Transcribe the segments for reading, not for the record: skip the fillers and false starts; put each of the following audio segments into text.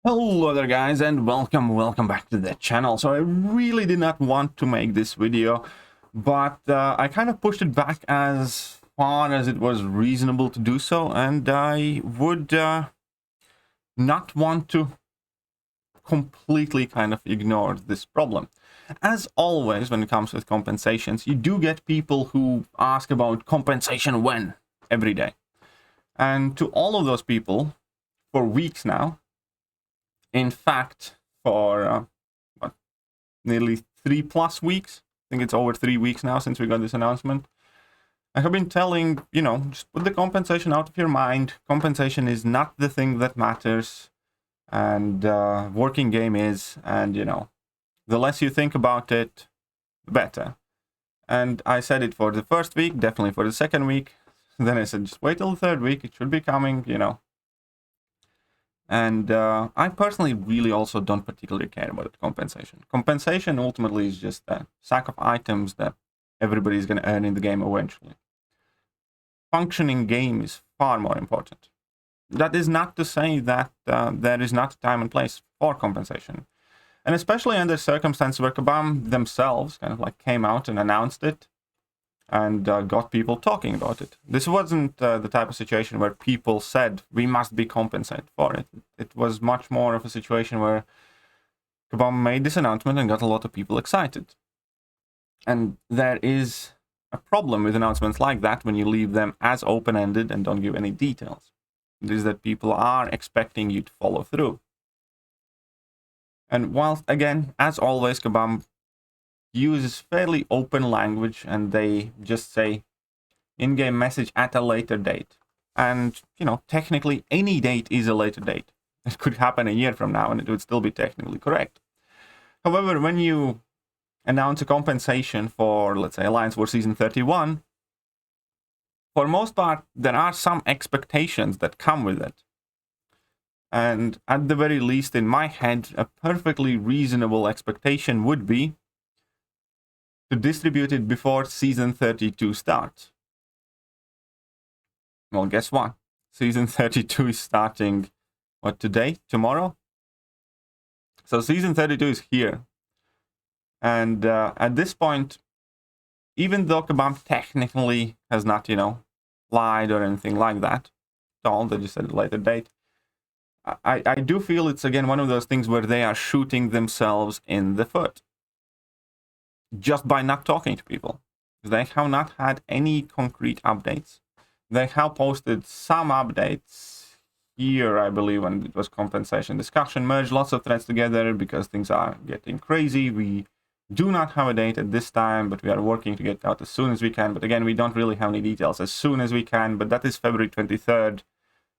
Hello there guys, and welcome back to the channel. So I really did not want to make this video, but I kind of pushed it back as far as it was reasonable to do so, and I would not want to completely kind of ignore this problem. As always, when it comes with compensations, you do get people who ask about compensation when every day. And to all of those people, for weeks now, in fact, for nearly 3+ weeks, I think it's over 3 weeks now since we got this announcement, I have been telling, just put the compensation out of your mind. Compensation is not the thing that matters, and working game is, and the less you think about it, the better. And I said it for the first week, definitely for the second week. Then I said, just wait till the third week, it should be coming, And I personally really also don't particularly care about the compensation. Compensation ultimately is just a sack of items that everybody's going to earn in the game eventually. Functioning game is far more important. That is not to say that there is not a time and place for compensation. And especially under circumstances where Kabam themselves kind of like came out and announced it and got people talking about it. This wasn't the type of situation where people said we must be compensated for it. It was much more of a situation where Kabam made this announcement and got a lot of people excited. And there is a problem with announcements like that when you leave them as open-ended and don't give any details. It is that people are expecting you to follow through. And whilst, again, as always, Kabam uses fairly open language, and they just say in-game message at a later date. And, technically any date is a later date. It could happen a year from now and it would still be technically correct. However, when you announce a compensation for, let's say, Alliance War Season 31, for most part, there are some expectations that come with it. And at the very least, in my head, a perfectly reasonable expectation would be to distribute it before Season 32 starts. Well, guess what? Season 32 is starting, today? Tomorrow? So Season 32 is here. And at this point, even though Kabam technically has not, lied or anything like that, at all, they just said a later date, I do feel it's, again, one of those things where they are shooting themselves in the foot. Just by not talking to people. They have not had any concrete updates. They have posted some updates here, I believe, when it was compensation discussion, merged lots of threads together because things are getting crazy. We do not have a date at this time, but we are working to get it out as soon as we can. But again, we don't really have any details as soon as we can, but that is February 23rd,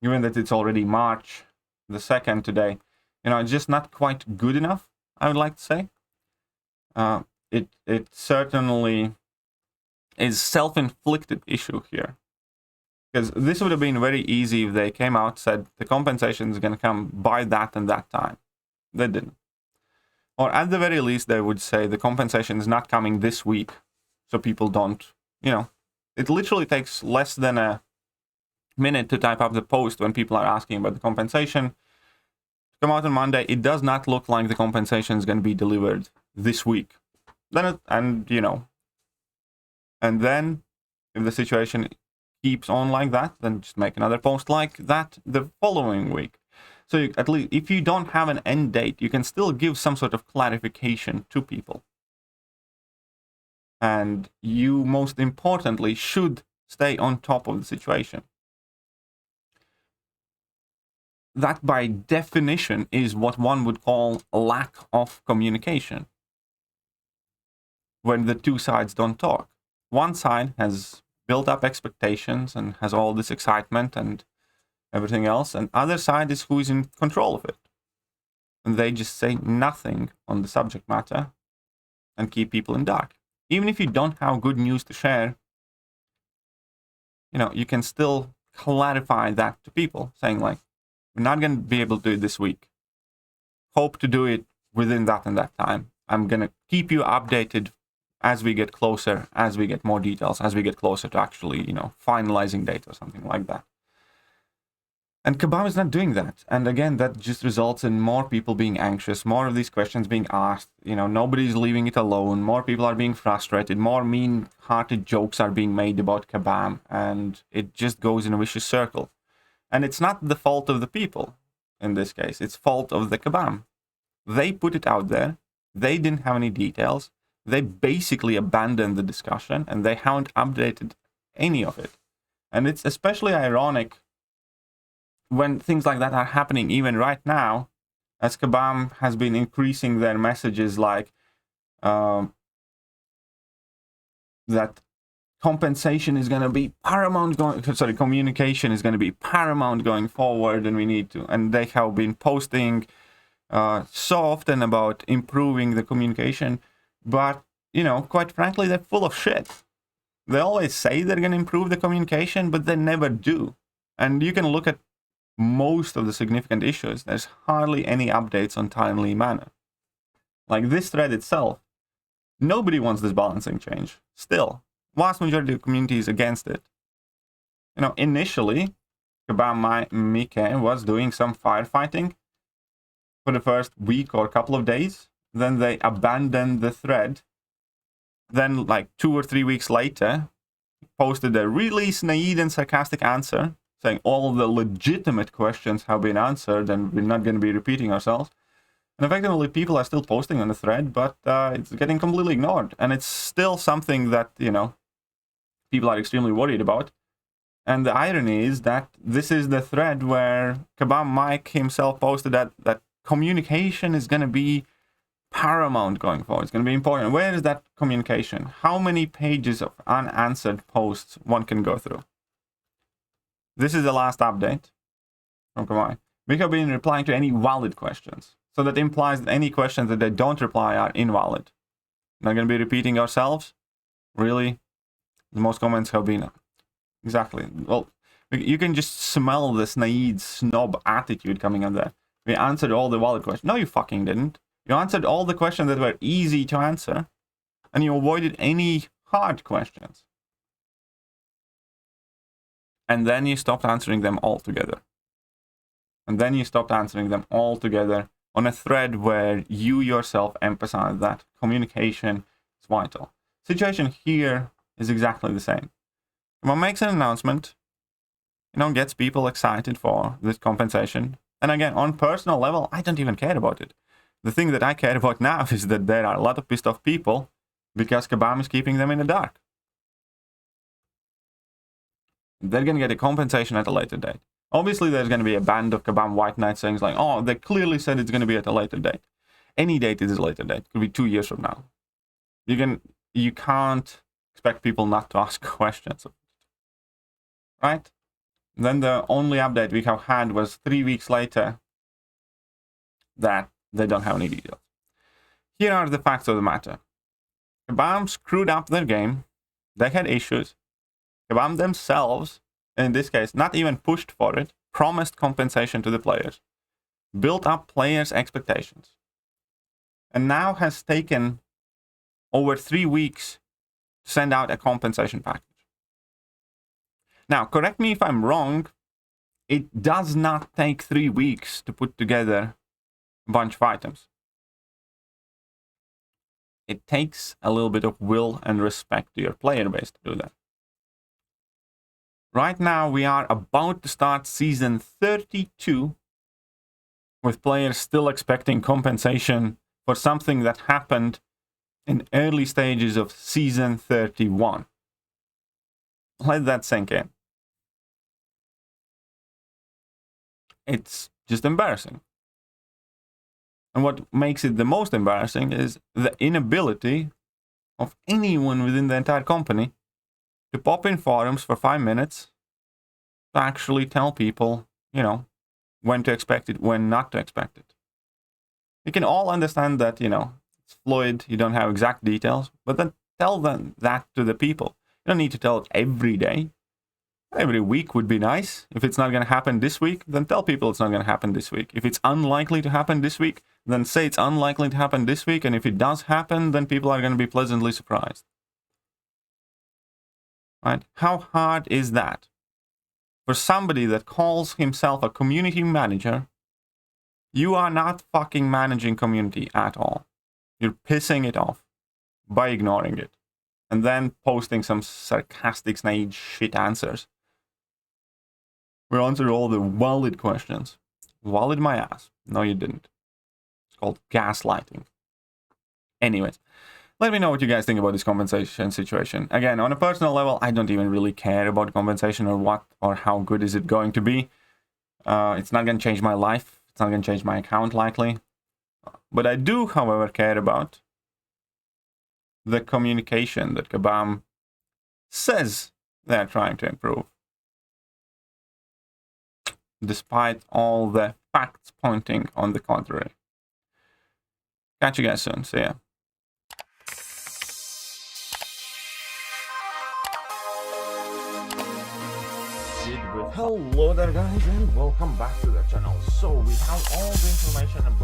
given that it's already March the 2nd today. It's just not quite good enough, I would like to say. It certainly is self-inflicted issue here. Because this would have been very easy if they came out and said the compensation is going to come by that and that time. They didn't. Or at the very least, they would say the compensation is not coming this week, so people don't, It literally takes less than a minute to type up the post when people are asking about the compensation. Come out on Monday, it does not look like the compensation is going to be delivered this week. And then if the situation keeps on like that, then just make another post like that the following week. So at least if you don't have an end date, you can still give some sort of clarification to people. And you, most importantly, should stay on top of the situation. That by definition is what one would call a lack of communication. When the two sides don't talk. One side has built up expectations and has all this excitement and everything else, and other side is who is in control of it. And they just say nothing on the subject matter and keep people in dark. Even if you don't have good news to share, you can still clarify that to people, saying like, we're not going to be able to do it this week. Hope to do it within that and that time. I'm going to keep you updated as we get closer, as we get more details, as we get closer to actually, finalizing date or something like that. And Kabam is not doing that. And again, that just results in more people being anxious, more of these questions being asked. You know, nobody's leaving it alone. More people are being frustrated. More mean-hearted jokes are being made about Kabam. And it just goes in a vicious circle. And it's not the fault of the people in this case. It's fault of the Kabam. They put it out there. They didn't have any details. They basically abandoned the discussion and they haven't updated any of it. And it's especially ironic when things like that are happening even right now, as Kabam has been increasing their messages like that compensation is going to be paramount communication is going to be paramount going forward, and we need to, and they have been posting so often about improving the communication, but, you know, quite frankly, they're full of shit. They always say they're going to improve the communication, but they never do. And you can look at most of the significant issues. There's hardly any updates on timely manner. Like this thread itself, nobody wants this balancing change. Still, vast majority of the community is against it. You know, initially, Kabam Mike was doing some firefighting for the first week or couple of days. Then they abandoned the thread. Then, like 2 or 3 weeks later, posted a really naive and sarcastic answer, saying all the legitimate questions have been answered and we're not going to be repeating ourselves. And effectively, people are still posting on the thread, but it's getting completely ignored. And it's still something that, you know, people are extremely worried about. And the irony is that this is the thread where Kabam Mike himself posted that communication is going to be paramount going forward. It's going to be important. Where is that communication? How many pages of unanswered posts one can go through? This is the last update from Kabam. We have been replying to any valid questions. So that implies that any questions that they don't reply are invalid. Not going to be repeating ourselves? Really? Most comments have been... Exactly. Well, you can just smell this naive snob attitude coming on there. We answered all the valid questions. No, you fucking didn't. You answered all the questions that were easy to answer, and you avoided any hard questions. And then you stopped answering them altogether. And then you stopped answering them altogether on a thread where you yourself emphasize that communication is vital. Situation here is exactly the same. Someone makes an announcement, you know, gets people excited for this compensation. And again, on personal level, I don't even care about it. The thing that I care about now is that there are a lot of pissed off people because Kabam is keeping them in the dark. They're going to get a compensation at a later date. Obviously, there's going to be a band of Kabam White Knight saying like, oh, they clearly said it's going to be at a later date. Any date is a later date. It could be 2 years from now. You can't expect people not to ask questions. Right? Then the only update we have had was 3 weeks later that they don't have any details. Here are the facts of the matter. Kabam screwed up their game. They had issues. Kabam themselves, in this case, not even pushed for it, promised compensation to the players, built up players' expectations, and now has taken over 3 weeks to send out a compensation package. Now, correct me if I'm wrong, it does not take 3 weeks to put together a bunch of items. It takes a little bit of will and respect to your player base to do that. Right now, we are about to start season 32, with players still expecting compensation for something that happened in early stages of season 31. Let that sink in. It's just embarrassing. And what makes it the most embarrassing is the inability of anyone within the entire company to pop in forums for 5 minutes to actually tell people, you know, when to expect it, when not to expect it. We can all understand that, you know, it's fluid, you don't have exact details, but then tell them that to the people. You don't need to tell it every day. Every week would be nice. If it's not going to happen this week, then tell people it's not going to happen this week. If it's unlikely to happen this week, then say it's unlikely to happen this week. And if it does happen, then people are going to be pleasantly surprised. Right? How hard is that? For somebody that calls himself a community manager, you are not fucking managing community at all. You're pissing it off by ignoring it and then posting some sarcastic, snide shit answers. We answered all the valid questions. Valid my ass. No, you didn't. It's called gaslighting. Anyways, let me know what you guys think about this compensation situation. Again, on a personal level, I don't even really care about compensation or what or how good is it going to be. It's not going to change my life. It's not going to change my account likely. But I do, however, care about the communication that Kabam says they're trying to improve, despite all the facts pointing on the contrary. Catch you guys soon. See ya. Hello there guys, and welcome back to the channel. So we have all the information about